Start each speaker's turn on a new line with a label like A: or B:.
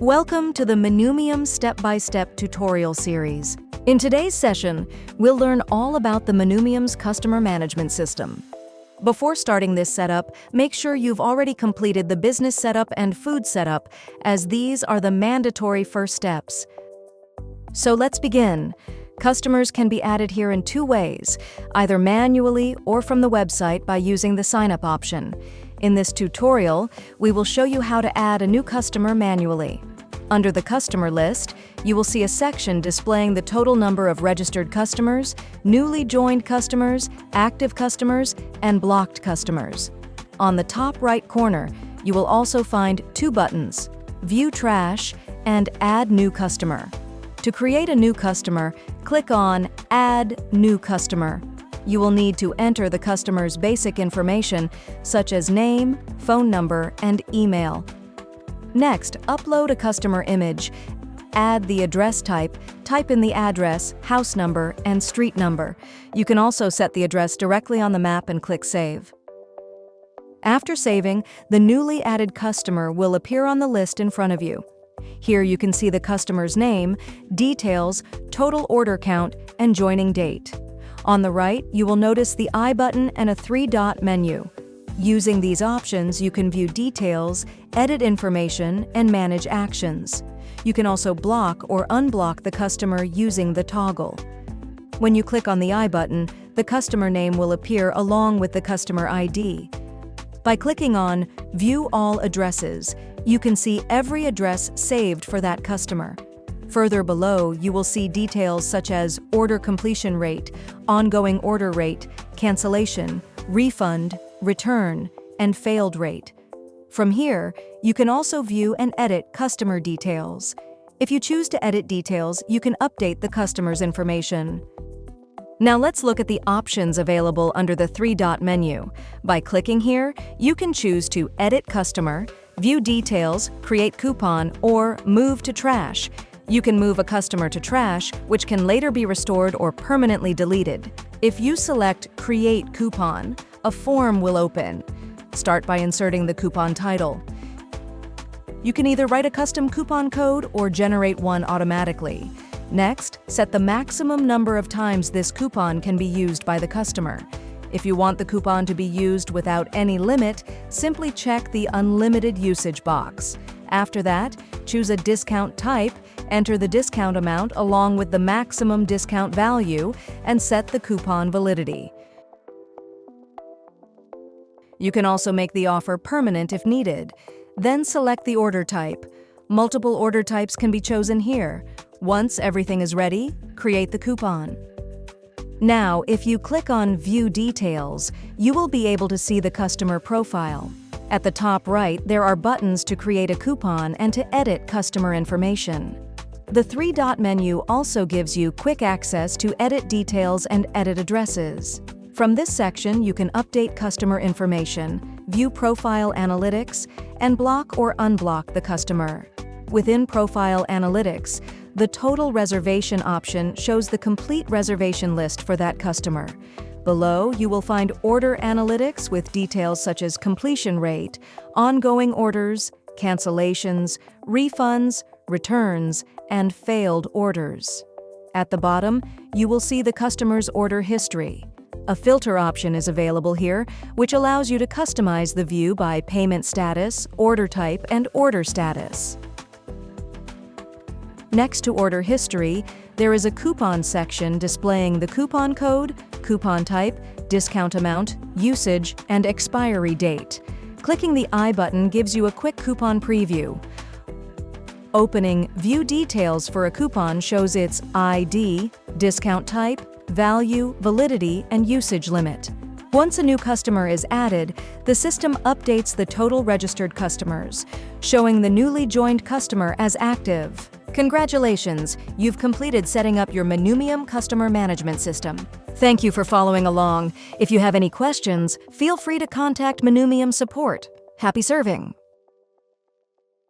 A: Welcome to the Menumium step-by-step tutorial series. In today's session, we'll learn all about the Menumium's customer management system. Before starting this setup, make sure you've already completed the business setup and food setup, as these are the mandatory first steps. So let's begin. Customers can be added here in two ways, either manually or from the website by using the sign-up option. In this tutorial, we will show you how to add a new customer manually. Under the customer list, you will see a section displaying the total number of registered customers, newly joined customers, active customers, and blocked customers. On the top right corner, you will also find two buttons, View Trash and Add New Customer. To create a new customer, click on Add New Customer. You will need to enter the customer's basic information, such as name, phone number, and email. Next, upload a customer image. Add the address type in the address, house number, and street number. You can also set the address directly on the map and click Save. After saving, the newly added customer will appear on the list in front of you. Here you can see the customer's name, details, total order count, and joining date. On the right, you will notice the I button and a three-dot menu. Using these options, you can view details, edit information, and manage actions. You can also block or unblock the customer using the toggle. When you click on the I button, the customer name will appear along with the customer ID. By clicking on View All Addresses, you can see every address saved for that customer. Further below, you will see details such as order completion rate, ongoing order rate, cancellation, refund, return, and failed rate. From here, you can also view and edit customer details. If you choose to edit details, you can update the customer's information. Now let's look at the options available under the three-dot menu. By clicking here, you can choose to edit customer, view details, create coupon, or move to trash. You can move a customer to trash, which can later be restored or permanently deleted. If you select Create Coupon, a form will open. Start by inserting the coupon title. You can either write a custom coupon code or generate one automatically. Next, set the maximum number of times this coupon can be used by the customer. If you want the coupon to be used without any limit, simply check the Unlimited Usage box. After that, choose a discount type, enter the discount amount along with the maximum discount value, and set the coupon validity. You can also make the offer permanent if needed. Then select the order type. Multiple order types can be chosen here. Once everything is ready, create the coupon. Now, if you click on View Details, you will be able to see the customer profile. At the top right, there are buttons to create a coupon and to edit customer information. The three-dot menu also gives you quick access to edit details and edit addresses. From this section, you can update customer information, view profile analytics, and block or unblock the customer. Within Profile Analytics, the Total Reservation option shows the complete reservation list for that customer. Below, you will find Order Analytics with details such as completion rate, ongoing orders, cancellations, refunds, returns, and failed orders. At the bottom, you will see the customer's order history. A filter option is available here, which allows you to customize the view by payment status, order type, and order status. Next to order history, there is a coupon section displaying the coupon code, coupon type, discount amount, usage, and expiry date. Clicking the I button gives you a quick coupon preview. Opening View Details for a coupon shows its ID, discount type, value, validity, and usage limit. Once a new customer is added, the system updates the total registered customers, showing the newly joined customer as active. Congratulations! You've completed setting up your Menumium customer management system. Thank you for following along. If you have any questions, feel free to contact Menumium support. Happy serving!